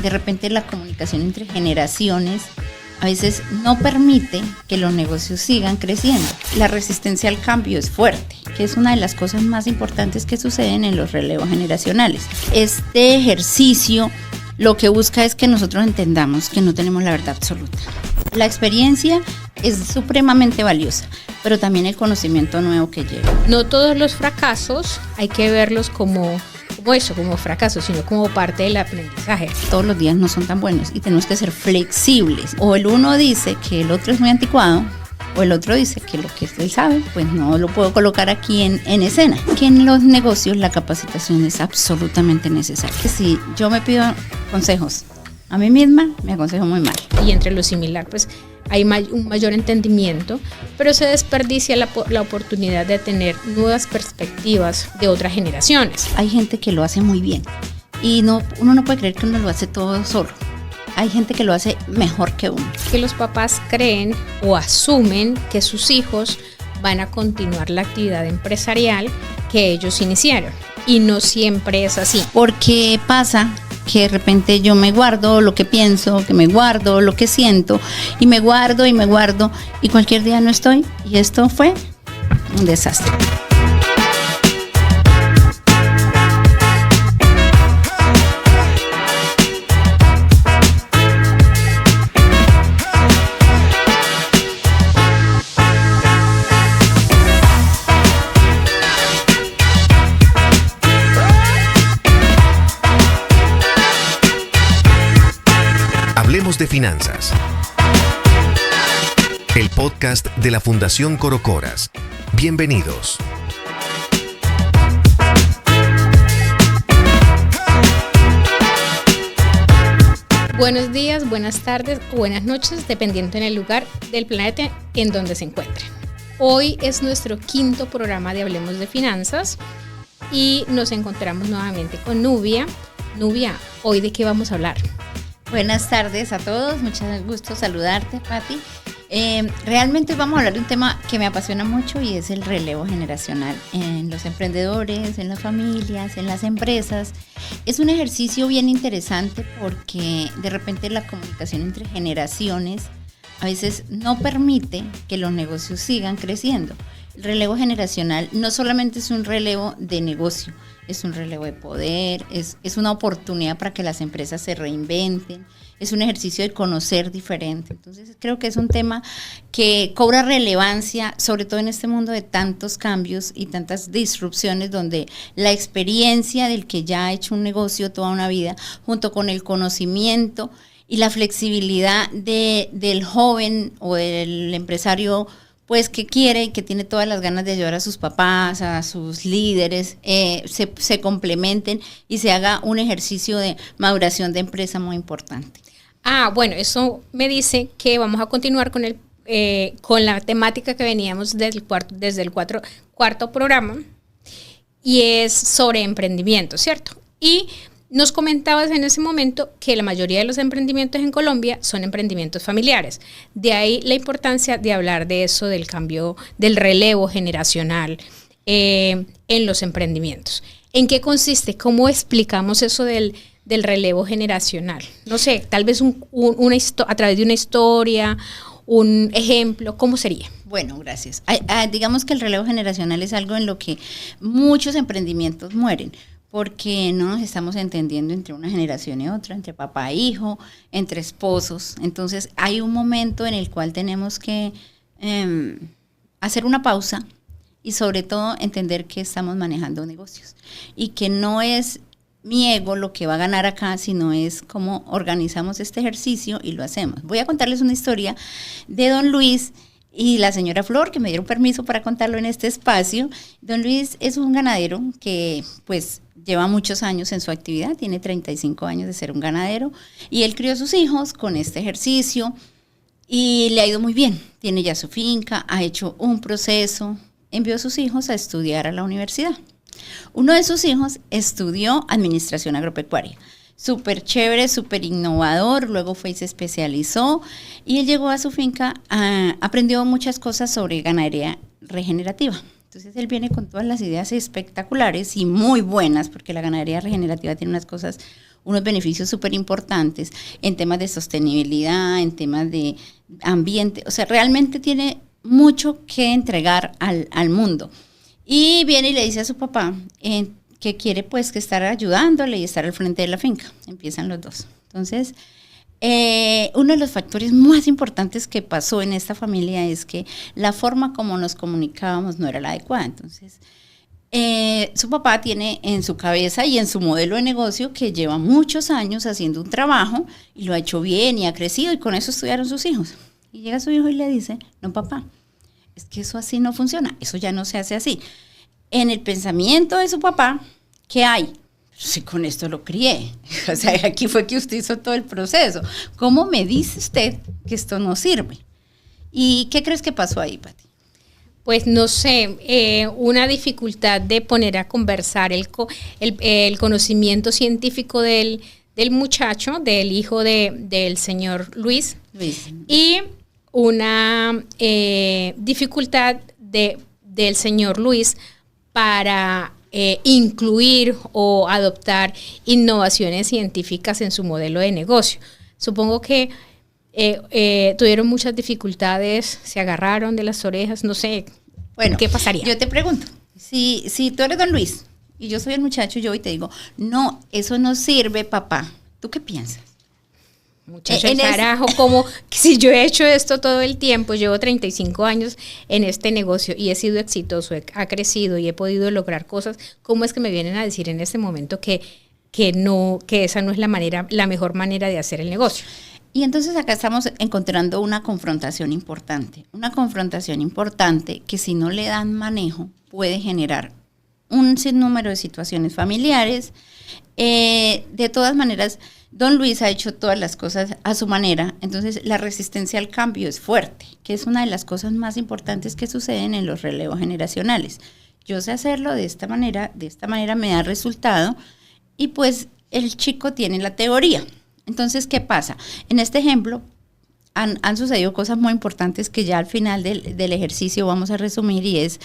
de repente la comunicación entre generaciones a veces no permite que los negocios sigan creciendo. La resistencia al cambio es fuerte, que es una de las cosas más importantes que suceden en los relevos generacionales. Este ejercicio lo que busca es que nosotros entendamos que no tenemos la verdad absoluta. La experiencia es supremamente valiosa, pero también el conocimiento nuevo que lleva. No todos los fracasos hay que verlos como fracasos, sino como parte del aprendizaje. Todos los días no son tan buenos y tenemos que ser flexibles. O el uno dice que el otro es muy anticuado, o el otro dice que lo que él sabe, pues no lo puedo colocar aquí en escena. Que en los negocios la capacitación es absolutamente necesaria. Si yo me pido consejos a mí misma, me aconsejo muy mal. Y entre lo similar, pues hay un mayor entendimiento, pero se desperdicia la oportunidad de tener nuevas perspectivas de otras generaciones. Hay gente que lo hace muy bien y uno no puede creer que uno lo hace todo solo. Hay gente que lo hace mejor que uno. Que los papás creen o asumen que sus hijos van a continuar la actividad empresarial que ellos iniciaron, y no siempre es así. Porque pasa que de repente yo me guardo lo que pienso, que me guardo lo que siento, y me guardo, y cualquier día no estoy, y esto fue un desastre. Hablemos de finanzas. El podcast de la Fundación Corocoras. Bienvenidos. Buenos días, buenas tardes o buenas noches, dependiendo en el lugar del planeta en donde se encuentren. Hoy es nuestro 5º programa de Hablemos de Finanzas y nos encontramos nuevamente con Nubia. Nubia, ¿hoy de qué vamos a hablar? Buenas tardes a todos, mucho gusto saludarte, Pati. Realmente vamos a hablar de un tema que me apasiona mucho y es el relevo generacional en los emprendedores, en las familias, en las empresas. Es un ejercicio bien interesante porque de repente la comunicación entre generaciones a veces no permite que los negocios sigan creciendo. El relevo generacional no solamente es un relevo de negocio, es un relevo de poder, es una oportunidad para que las empresas se reinventen, es un ejercicio de conocer diferente. Entonces creo que es un tema que cobra relevancia, sobre todo en este mundo de tantos cambios y tantas disrupciones, donde la experiencia del que ya ha hecho un negocio toda una vida, junto con el conocimiento y la flexibilidad del joven o del empresario, pues que quiere y que tiene todas las ganas de ayudar a sus papás, a sus líderes, se complementen y se haga un ejercicio de maduración de empresa muy importante. Bueno, eso me dice que vamos a continuar con la temática que veníamos desde el cuarto programa, y es sobre emprendimiento, ¿cierto? Y nos comentabas en ese momento que la mayoría de los emprendimientos en Colombia son emprendimientos familiares. De ahí la importancia de hablar de eso, del cambio, del relevo generacional en los emprendimientos. ¿En qué consiste? ¿Cómo explicamos eso del relevo generacional? No sé, tal vez a través de una historia, un ejemplo, ¿cómo sería? Bueno, gracias. Digamos que el relevo generacional es algo en lo que muchos emprendimientos mueren, porque no nos estamos entendiendo entre una generación y otra, entre papá e hijo, entre esposos. Entonces hay un momento en el cual tenemos que hacer una pausa y sobre todo entender que estamos manejando negocios y que no es mi ego lo que va a ganar acá, sino es cómo organizamos este ejercicio y lo hacemos. Voy a contarles una historia de don Luis y la señora Flor, que me dieron permiso para contarlo en este espacio. Don Luis es un ganadero que pues lleva muchos años en su actividad, tiene 35 años de ser un ganadero, y él crió a sus hijos con este ejercicio y le ha ido muy bien. Tiene ya su finca, ha hecho un proceso, envió a sus hijos a estudiar a la universidad. Uno de sus hijos estudió administración agropecuaria. Súper chévere, súper innovador, luego fue y se especializó y él llegó a su finca, aprendió muchas cosas sobre ganadería regenerativa. Entonces él viene con todas las ideas espectaculares y muy buenas, porque la ganadería regenerativa tiene unas cosas unos beneficios súper importantes en temas de sostenibilidad, en temas de ambiente, o sea, realmente tiene mucho que entregar al mundo. Y viene y le dice a su papá que quiere pues que estar ayudándole y estar al frente de la finca. Empiezan los dos. Entonces, uno de los factores más importantes que pasó en esta familia es que la forma como nos comunicábamos no era la adecuada. Entonces, su papá tiene en su cabeza y en su modelo de negocio que lleva muchos años haciendo un trabajo y lo ha hecho bien y ha crecido y con eso estudiaron sus hijos. Y llega su hijo y le dice, no papá, es que eso así no funciona, eso ya no se hace así. En el pensamiento de su papá, ¿qué hay? Si con esto lo crié, o sea, aquí fue que usted hizo todo el proceso. ¿Cómo me dice usted que esto no sirve? ¿Y qué crees que pasó ahí, Pati? Pues no sé, una dificultad de poner a conversar el conocimiento científico del muchacho, del hijo del señor Luis. Y una dificultad del señor Luis para incluir o adoptar innovaciones científicas en su modelo de negocio. Supongo que tuvieron muchas dificultades, se agarraron de las orejas, no sé, bueno, ¿qué pasaría? Yo te pregunto, si tú eres don Luis y yo soy el muchacho, yo hoy te digo, no, eso no sirve, papá. ¿Tú qué piensas? Muchacho, carajo, como si yo he hecho esto todo el tiempo, llevo 35 años en este negocio y he sido exitoso, ha crecido y he podido lograr cosas, ¿cómo es que me vienen a decir en este momento que esa no es la mejor manera de hacer el negocio? Y entonces acá estamos encontrando una confrontación importante que si no le dan manejo puede generar un sinnúmero de situaciones familiares. De todas maneras, don Luis ha hecho todas las cosas a su manera, entonces la resistencia al cambio es fuerte, que es una de las cosas más importantes que suceden en los relevos generacionales. Yo sé hacerlo de esta manera me da resultado, y pues el chico tiene la teoría. Entonces, ¿qué pasa? En este ejemplo han sucedido cosas muy importantes que ya al final del ejercicio vamos a resumir, y es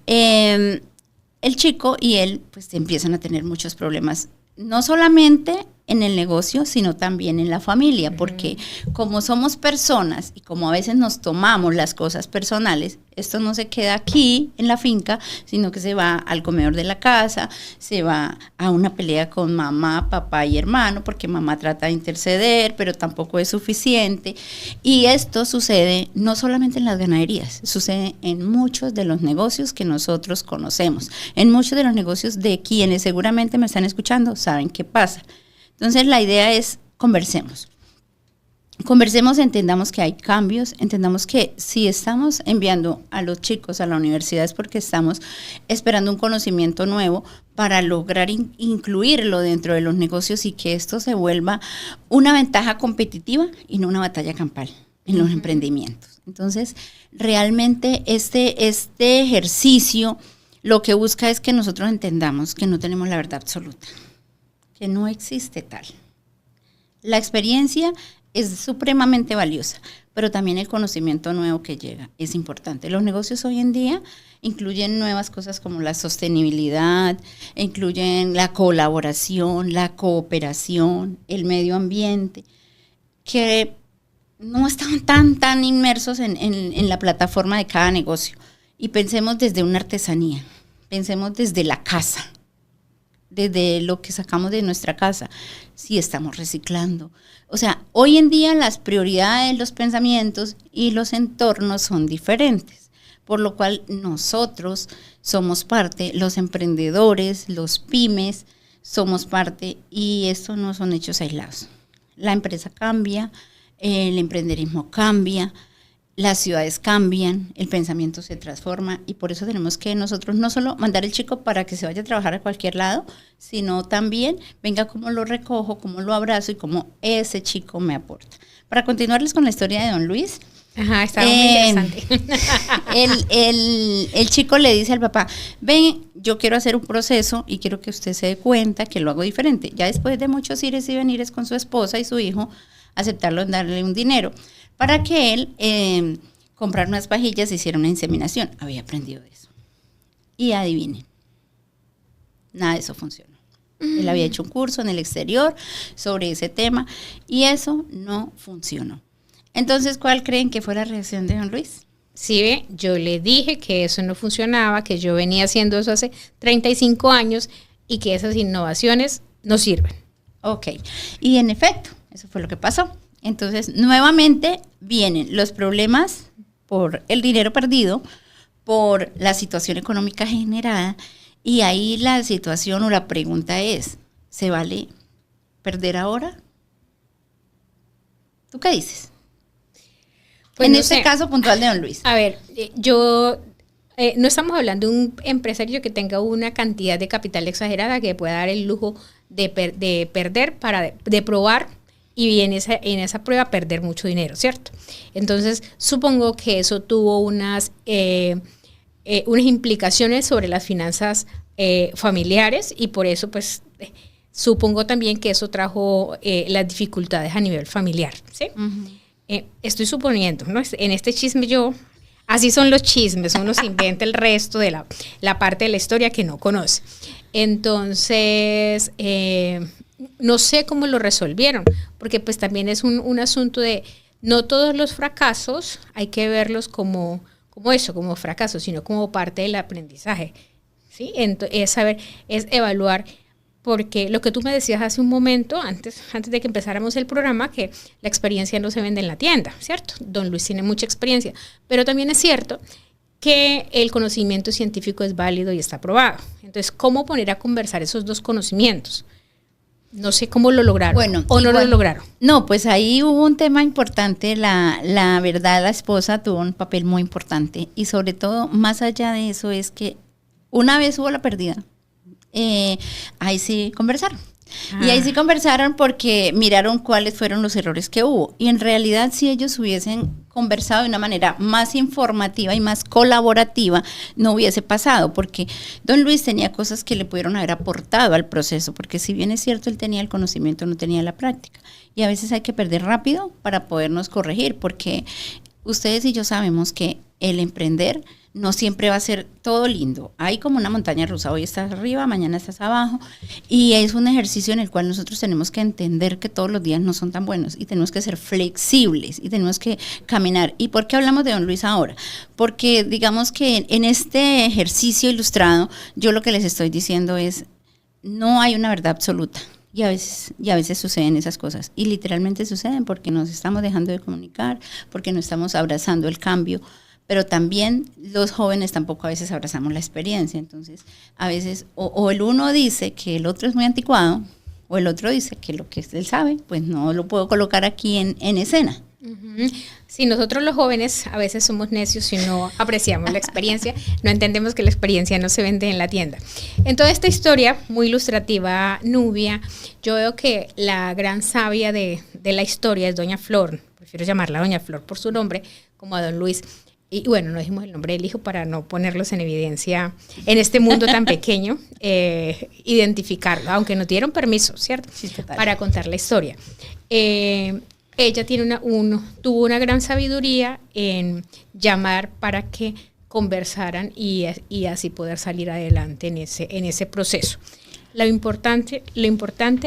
el chico y él pues empiezan a tener muchos problemas, no solamente en el negocio, sino también en la familia, porque como somos personas y como a veces nos tomamos las cosas personales, esto no se queda aquí en la finca, sino que se va al comedor de la casa, se va a una pelea con mamá, papá y hermano, porque mamá trata de interceder, pero tampoco es suficiente. Y esto sucede no solamente en las ganaderías, sucede en muchos de los negocios que nosotros conocemos, en muchos de los negocios de quienes seguramente me están escuchando, saben qué pasa. Entonces la idea es conversemos, entendamos que hay cambios, entendamos que si estamos enviando a los chicos a la universidad es porque estamos esperando un conocimiento nuevo para lograr incluirlo dentro de los negocios y que esto se vuelva una ventaja competitiva y no una batalla campal en los emprendimientos. Entonces realmente este ejercicio lo que busca es que nosotros entendamos que no tenemos la verdad absoluta, que no existe tal. La experiencia es supremamente valiosa, pero también el conocimiento nuevo que llega es importante. Los negocios hoy en día incluyen nuevas cosas como la sostenibilidad, incluyen la colaboración, la cooperación, el medio ambiente, que no están tan inmersos en la plataforma de cada negocio. Y pensemos desde una artesanía, pensemos desde la casa, desde lo que sacamos de nuestra casa, si estamos reciclando. O sea, hoy en día las prioridades, los pensamientos y los entornos son diferentes, por lo cual nosotros somos parte, los emprendedores, los pymes, somos parte, y esto no son hechos aislados. La empresa cambia, el emprenderismo cambia, las ciudades cambian, el pensamiento se transforma, y por eso tenemos que nosotros no solo mandar el chico para que se vaya a trabajar a cualquier lado, sino también venga cómo lo recojo, cómo lo abrazo y cómo ese chico me aporta. Para continuarles con la historia de don Luis. Ajá, está muy interesante. El chico le dice al papá, ven, yo quiero hacer un proceso y quiero que usted se dé cuenta que lo hago diferente. Ya después de muchos ires y venires con su esposa y su hijo, aceptarlo en darle un dinero para que él comprara unas vajillas y hiciera una inseminación. Había aprendido eso. Y adivinen, nada de eso funcionó. Él había hecho un curso en el exterior sobre ese tema y eso no funcionó. Entonces, ¿cuál creen que fue la reacción de don Luis? Sí, ve, yo le dije que eso no funcionaba, que yo venía haciendo eso hace 35 años y que esas innovaciones no sirven. Ok, y en efecto, eso fue lo que pasó. Entonces, nuevamente vienen los problemas por el dinero perdido, por la situación económica generada, y ahí la situación o la pregunta es, ¿se vale perder ahora? ¿Tú qué dices? Pues en no este sé. caso puntual de don Luis. A ver, no estamos hablando de un empresario que tenga una cantidad de capital exagerada que pueda dar el lujo de perder de probar y en esa prueba perder mucho dinero, ¿cierto? Entonces, supongo que eso tuvo unas implicaciones sobre las finanzas familiares y por eso, pues, supongo también que eso trajo las dificultades a nivel familiar, ¿sí? Uh-huh. Estoy suponiendo, ¿no? En este chisme así son los chismes, uno se inventa el resto de la parte de la historia que no conoce. Entonces, no sé cómo lo resolvieron, porque pues también es un asunto de, no todos los fracasos hay que verlos como fracasos, sino como parte del aprendizaje, ¿sí? Es evaluar. Porque lo que tú me decías hace un momento, antes de que empezáramos el programa, que la experiencia no se vende en la tienda, ¿cierto? Don Luis tiene mucha experiencia, pero también es cierto que el conocimiento científico es válido y está probado. Entonces, ¿cómo poner a conversar esos dos conocimientos? No sé cómo lo lograron, no lo lograron. No, pues ahí hubo un tema importante, la verdad, la esposa tuvo un papel muy importante y sobre todo, más allá de eso, es que una vez hubo la pérdida, ahí sí conversaron. Y ahí sí conversaron porque miraron cuáles fueron los errores que hubo. Y en realidad, si ellos hubiesen conversado de una manera más informativa y más colaborativa, no hubiese pasado, porque don Luis tenía cosas que le pudieron haber aportado al proceso, porque si bien es cierto, él tenía el conocimiento, no tenía la práctica. Y a veces hay que perder rápido para podernos corregir, porque ustedes y yo sabemos que el emprender no siempre va a ser todo lindo. Hay como una montaña rusa, hoy estás arriba, mañana estás abajo, y es un ejercicio en el cual nosotros tenemos que entender que todos los días no son tan buenos y tenemos que ser flexibles y tenemos que caminar. ¿Y por qué hablamos de don Luis ahora? Porque digamos que en este ejercicio ilustrado, yo lo que les estoy diciendo es, no hay una verdad absoluta. Y a veces suceden esas cosas. Y literalmente suceden porque nos estamos dejando de comunicar, porque no estamos abrazando el cambio. Pero también los jóvenes tampoco a veces abrazamos la experiencia. Entonces, a veces o el uno dice que el otro es muy anticuado, o el otro dice que lo que él sabe, pues no lo puedo colocar aquí en escena. Uh-huh. Sí, nosotros los jóvenes a veces somos necios y no apreciamos la experiencia, no entendemos que la experiencia no se vende en la tienda. En toda esta historia, muy ilustrativa, Nubia, yo veo que la gran sabia de la historia es doña Flor, prefiero llamarla doña Flor por su nombre, como a don Luis. Y bueno, no dijimos el nombre del hijo para no ponerlos en evidencia en este mundo tan pequeño, identificarlo, aunque nos dieron permiso, ¿cierto? Sí, para contar la historia. Ella tuvo una gran sabiduría en llamar para que conversaran y así poder salir adelante en ese proceso. Lo importante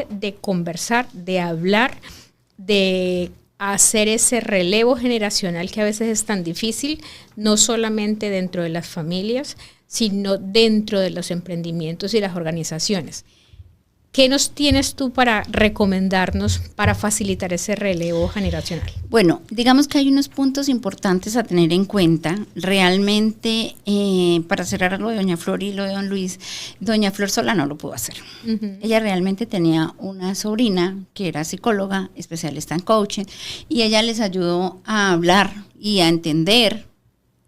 de conversar, de hablar, de hacer ese relevo generacional que a veces es tan difícil, no solamente dentro de las familias, sino dentro de los emprendimientos y las organizaciones. ¿Qué nos tienes tú para recomendarnos para facilitar ese relevo generacional? Bueno, digamos que hay unos puntos importantes a tener en cuenta. Realmente, para cerrar lo de doña Flor y lo de don Luis, doña Flor sola no lo pudo hacer. Uh-huh. Ella realmente tenía una sobrina que era psicóloga, especialista en coaching, y ella les ayudó a hablar y a entender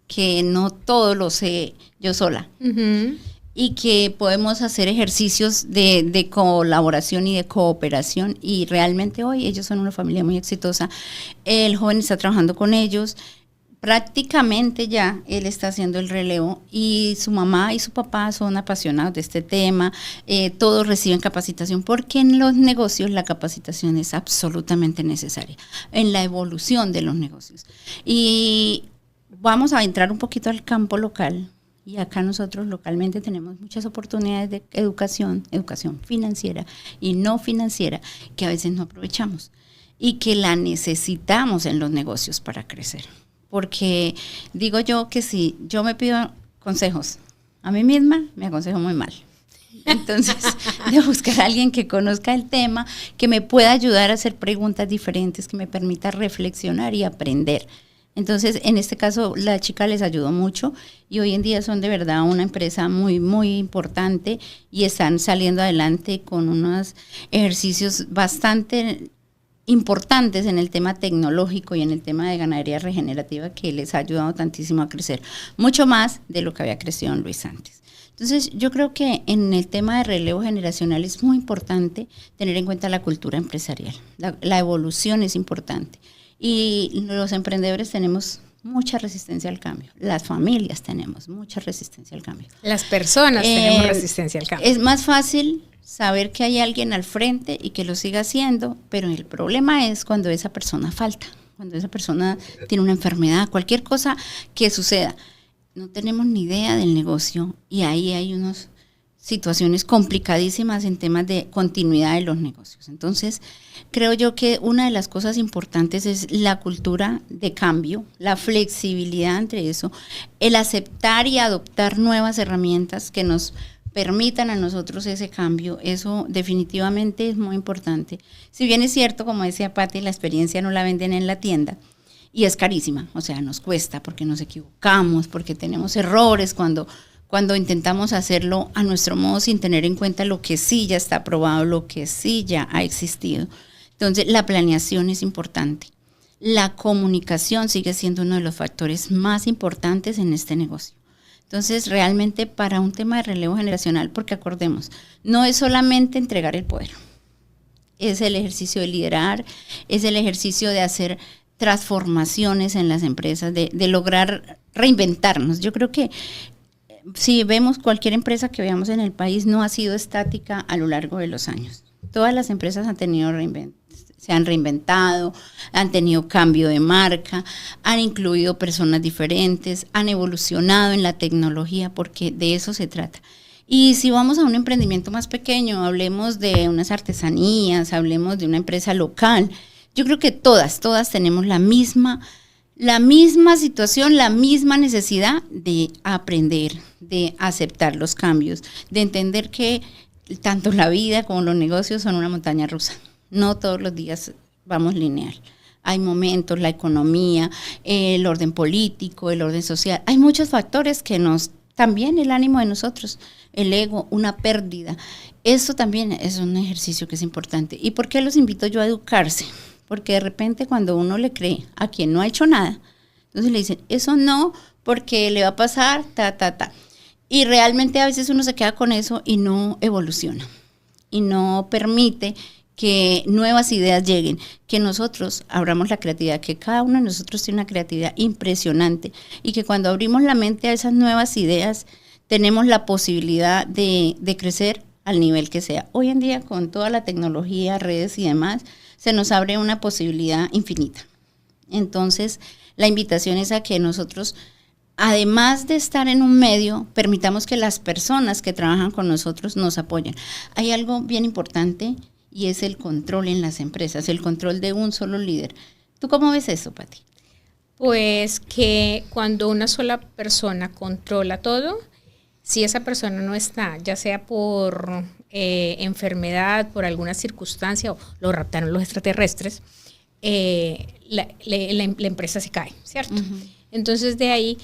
que no todo lo sé yo sola. Uh-huh. Y que podemos hacer ejercicios de colaboración y de cooperación, y realmente hoy ellos son una familia muy exitosa. El joven está trabajando con ellos, prácticamente ya él está haciendo el relevo, y su mamá y su papá son apasionados de este tema. Todos reciben capacitación, porque en los negocios la capacitación es absolutamente necesaria, en la evolución de los negocios. Y vamos a entrar un poquito al campo local. y acá nosotros localmente tenemos muchas oportunidades de educación financiera y no financiera, que a veces no aprovechamos y que la necesitamos en los negocios para crecer. Porque digo yo que si yo me pido consejos a mí misma, me aconsejo muy mal. Entonces, de buscar a alguien que conozca el tema, que me pueda ayudar a hacer preguntas diferentes, que me permita reflexionar y aprender. Entonces, en este caso, la chica les ayudó mucho y hoy en día son de verdad una empresa muy, muy importante y están saliendo adelante con unos ejercicios bastante importantes en el tema tecnológico y en el tema de ganadería regenerativa que les ha ayudado tantísimo a crecer, mucho más de lo que había crecido en Luis antes. Entonces, yo creo que en el tema de relevo generacional es muy importante tener en cuenta la cultura empresarial. La evolución es importante. Y los emprendedores tenemos mucha resistencia al cambio. Las familias tenemos mucha resistencia al cambio. Las personas tenemos resistencia al cambio. Es más fácil saber que hay alguien al frente y que lo siga haciendo, pero el problema es cuando esa persona falta, cuando esa persona tiene una enfermedad, cualquier cosa que suceda. No tenemos ni idea del negocio y ahí hay unas situaciones complicadísimas en temas de continuidad de los negocios. Entonces, creo yo que una de las cosas importantes es la cultura de cambio, la flexibilidad entre eso, el aceptar y adoptar nuevas herramientas que nos permitan a nosotros ese cambio. Eso definitivamente es muy importante. Si bien es cierto, como decía Pati, la experiencia no la venden en la tienda, y es carísima, o sea, nos cuesta porque nos equivocamos, porque tenemos errores cuando intentamos hacerlo a nuestro modo sin tener en cuenta lo que sí ya está aprobado, lo que sí ya ha existido. Entonces, la planeación es importante. La comunicación sigue siendo uno de los factores más importantes en este negocio. Entonces, realmente para un tema de relevo generacional, porque acordemos, no es solamente entregar el poder, es el ejercicio de liderar, es el ejercicio de hacer transformaciones en las empresas, de lograr reinventarnos. Yo creo que si vemos cualquier empresa que veamos en el país, no ha sido estática a lo largo de los años. Todas las empresas se han reinventado, han tenido cambio de marca, han incluido personas diferentes, han evolucionado en la tecnología, porque de eso se trata. Y si vamos a un emprendimiento más pequeño, hablemos de unas artesanías, hablemos de una empresa local, yo creo que todas tenemos la misma situación, la misma necesidad de aprender, de aceptar los cambios, de entender que tanto la vida como los negocios son una montaña rusa. No todos los días vamos lineal. Hay momentos, la economía, el orden político, el orden social. Hay muchos factores que también el ánimo de nosotros, el ego, una pérdida. Eso también es un ejercicio que es importante. ¿Y por qué los invito yo a educarse? Porque de repente cuando uno le cree a quien no ha hecho nada, entonces le dicen, eso no, porque le va a pasar, Y realmente a veces uno se queda con eso y no evoluciona. Y no permite que nuevas ideas lleguen, que nosotros abramos la creatividad, que cada uno de nosotros tiene una creatividad impresionante y que cuando abrimos la mente a esas nuevas ideas, tenemos la posibilidad de crecer al nivel que sea. Hoy en día, con toda la tecnología, redes y demás, se nos abre una posibilidad infinita. Entonces, la invitación es a que nosotros, además de estar en un medio, permitamos que las personas que trabajan con nosotros nos apoyen. Hay algo bien importante y es el control en las empresas, el control de un solo líder. ¿Tú cómo ves eso, Pati? Pues que cuando una sola persona controla todo, si esa persona no está, ya sea por enfermedad, por alguna circunstancia, o lo raptaron los extraterrestres, la empresa se cae, ¿cierto? Uh-huh. Entonces de ahí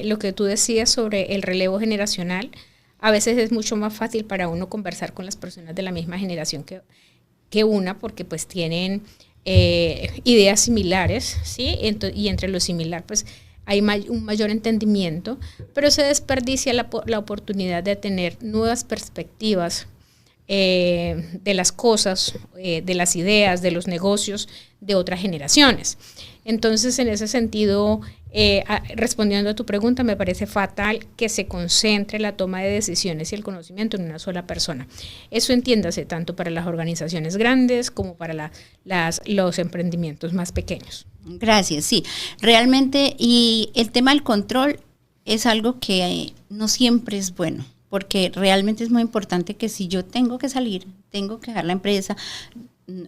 lo que tú decías sobre el relevo generacional, a veces es mucho más fácil para uno conversar con las personas de la misma generación que una, porque pues tienen ideas similares, ¿sí? Y entre lo similar pues hay un mayor entendimiento, pero se desperdicia la oportunidad de tener nuevas perspectivas de las cosas, de las ideas, de los negocios de otras generaciones. Entonces, en ese sentido, respondiendo a tu pregunta, me parece fatal que se concentre la toma de decisiones y el conocimiento en una sola persona. Eso entiéndase tanto para las organizaciones grandes como para los emprendimientos más pequeños. Gracias, sí. Realmente, y el tema del control es algo que no siempre es bueno, porque realmente es muy importante que si yo tengo que salir, tengo que dejar la empresa,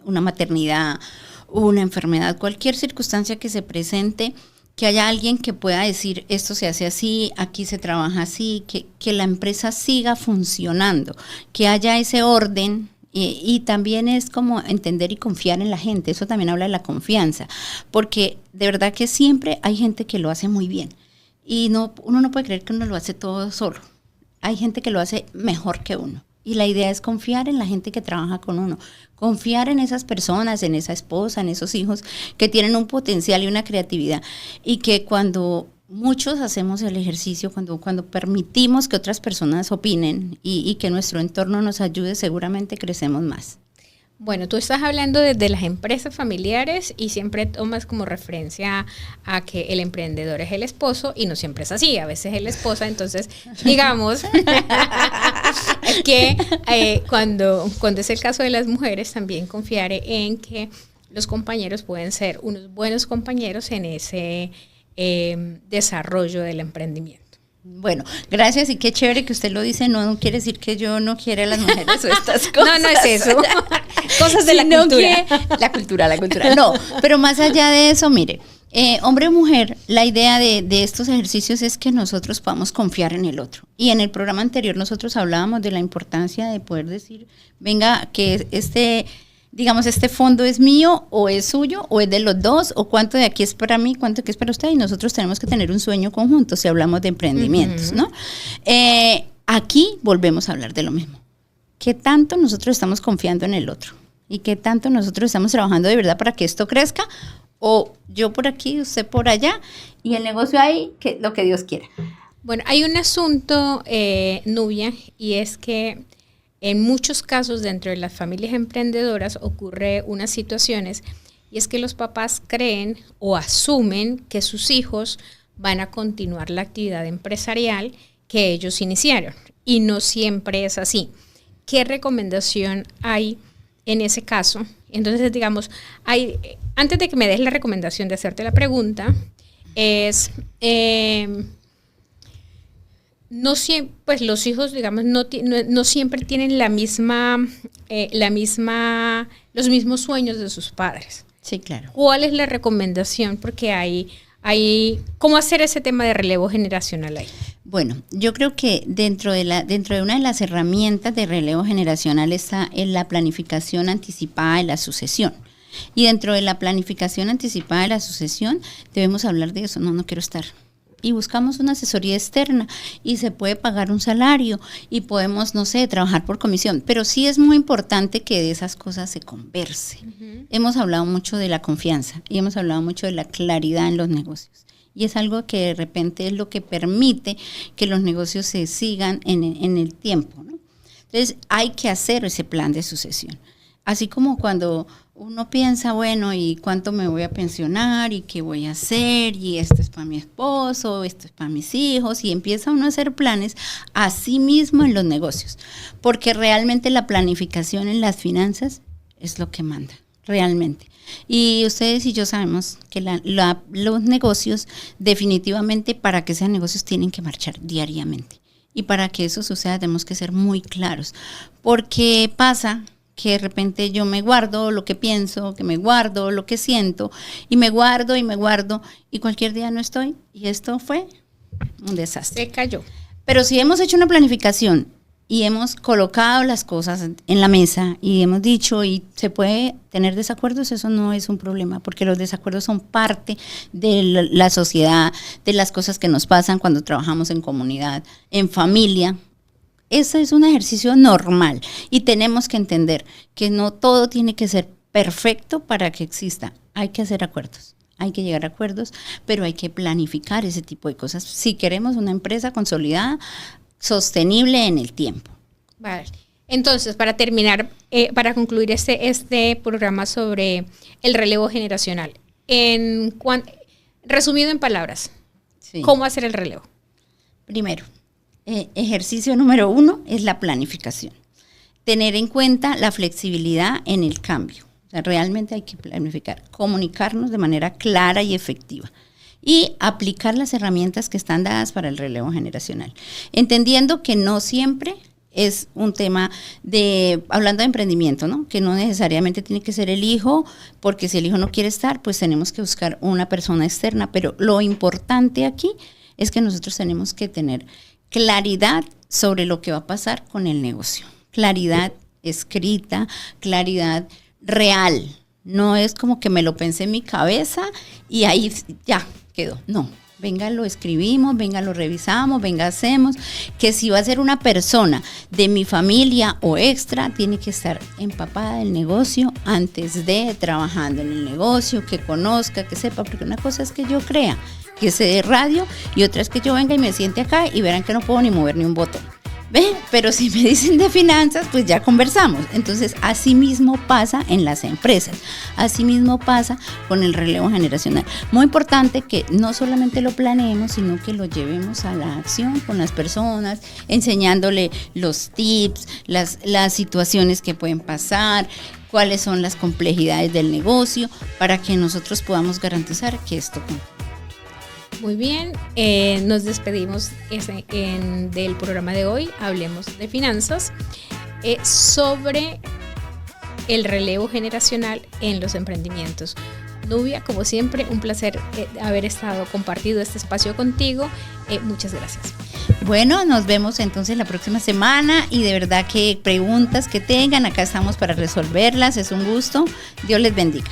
una maternidad, una enfermedad, cualquier circunstancia que se presente, que haya alguien que pueda decir esto se hace así, aquí se trabaja así, que la empresa siga funcionando, que haya ese orden. Y también es como entender y confiar en la gente, eso también habla de la confianza, porque de verdad que siempre hay gente que lo hace muy bien y uno no puede creer que uno lo hace todo solo, hay gente que lo hace mejor que uno. Y la idea es confiar en la gente que trabaja con uno, confiar en esas personas, en esa esposa, en esos hijos que tienen un potencial y una creatividad. Y que cuando muchos hacemos el ejercicio, cuando permitimos que otras personas opinen y que nuestro entorno nos ayude, seguramente crecemos más. Bueno, tú estás hablando de las empresas familiares y siempre tomas como referencia a que el emprendedor es el esposo y no siempre es así, a veces es la esposa, entonces digamos que cuando es el caso de las mujeres también confiar en que los compañeros pueden ser unos buenos compañeros en ese desarrollo del emprendimiento. Bueno, gracias y qué chévere que usted lo dice, no quiere decir que yo no quiera a las mujeres o estas cosas. No es eso. Cosas de la cultura. La cultura. No, pero más allá de eso, mire, hombre o mujer, la idea de estos ejercicios es que nosotros podamos confiar en el otro. Y en el programa anterior nosotros hablábamos de la importancia de poder decir, venga, que este fondo es mío o es suyo o es de los dos o cuánto de aquí es para mí, cuánto de aquí es para usted y nosotros tenemos que tener un sueño conjunto si hablamos de emprendimientos, ¿no? Aquí volvemos a hablar de lo mismo. ¿Qué tanto nosotros estamos confiando en el otro? ¿Y qué tanto nosotros estamos trabajando de verdad para que esto crezca? O yo por aquí, usted por allá y el negocio ahí, lo que Dios quiera. Bueno, hay un asunto, Nubia, y es que en muchos casos dentro de las familias emprendedoras ocurre unas situaciones y es que los papás creen o asumen que sus hijos van a continuar la actividad empresarial que ellos iniciaron y no siempre es así. ¿Qué recomendación hay en ese caso? Entonces, digamos, antes de que me des la recomendación de hacerte la pregunta, es... no siempre, pues los hijos, digamos, no siempre tienen los mismos sueños de sus padres. Sí, claro. ¿Cuál es la recomendación? Porque hay ¿cómo hacer ese tema de relevo generacional ahí? Bueno, yo creo que dentro de una de las herramientas de relevo generacional está en la planificación anticipada de la sucesión. Y dentro de la planificación anticipada de la sucesión debemos hablar de eso. No quiero estar. Y buscamos una asesoría externa y se puede pagar un salario y podemos, no sé, trabajar por comisión. Pero sí es muy importante que de esas cosas se converse. Uh-huh. Hemos hablado mucho de la confianza y hemos hablado mucho de la claridad en los negocios. Y es algo que de repente es lo que permite que los negocios se sigan en el tiempo, ¿no? Entonces hay que hacer ese plan de sucesión. Así como cuando uno piensa, bueno, ¿y cuánto me voy a pensionar? ¿Y qué voy a hacer? Y esto es para mi esposo, esto es para mis hijos. Y empieza uno a hacer planes a sí mismo en los negocios. Porque realmente la planificación en las finanzas es lo que manda, realmente. Y ustedes y yo sabemos que los negocios, definitivamente, para que sean negocios, tienen que marchar diariamente. Y para que eso suceda, tenemos que ser muy claros. Porque pasa que de repente yo me guardo lo que pienso, que me guardo lo que siento, y me guardo, y cualquier día no estoy, y esto fue un desastre. Se cayó. Pero si hemos hecho una planificación y hemos colocado las cosas en la mesa y hemos dicho, y se puede tener desacuerdos, eso no es un problema, porque los desacuerdos son parte de la sociedad, de las cosas que nos pasan cuando trabajamos en comunidad, en familia. Ese es un ejercicio normal y tenemos que entender que no todo tiene que ser perfecto para que exista. Hay que hacer acuerdos, hay que llegar a acuerdos, pero hay que planificar ese tipo de cosas si queremos una empresa consolidada, sostenible en el tiempo. Vale. Entonces, para terminar, para concluir este programa sobre el relevo generacional, resumido en palabras, sí. ¿Cómo hacer el relevo? Primero, ejercicio número 1 es la planificación. Tener en cuenta la flexibilidad en el cambio. O sea, realmente hay que planificar, comunicarnos de manera clara y efectiva. y aplicar las herramientas que están dadas para el relevo generacional. Entendiendo que no siempre es un tema de, hablando de emprendimiento, ¿no? Que no necesariamente tiene que ser el hijo, porque si el hijo no quiere estar, pues tenemos que buscar una persona externa, pero lo importante aquí es que nosotros tenemos que tener claridad sobre lo que va a pasar con el negocio, claridad escrita, claridad real, no es como que me lo pensé en mi cabeza y ahí ya quedó, no. Venga, lo escribimos, venga, lo revisamos, venga, hacemos, que si va a ser una persona de mi familia o extra, tiene que estar empapada del negocio antes de trabajando en el negocio, que conozca, que sepa, porque una cosa es que yo crea, que se dé radio, y otra es que yo venga y me siente acá y verán que no puedo ni mover ni un botón. ¿Ve? Pero si me dicen de finanzas, pues ya conversamos. Entonces, así mismo pasa en las empresas, así mismo pasa con el relevo generacional. Muy importante que no solamente lo planeemos, sino que lo llevemos a la acción con las personas, enseñándole los tips, las situaciones que pueden pasar, cuáles son las complejidades del negocio, para que nosotros podamos garantizar que esto cumpla. Muy bien, nos despedimos del programa de hoy, Hablemos de Finanzas, sobre el relevo generacional en los emprendimientos. Nubia, como siempre, un placer haber compartido este espacio contigo. Muchas gracias. Bueno, nos vemos entonces la próxima semana y de verdad que preguntas que tengan, acá estamos para resolverlas, es un gusto. Dios les bendiga.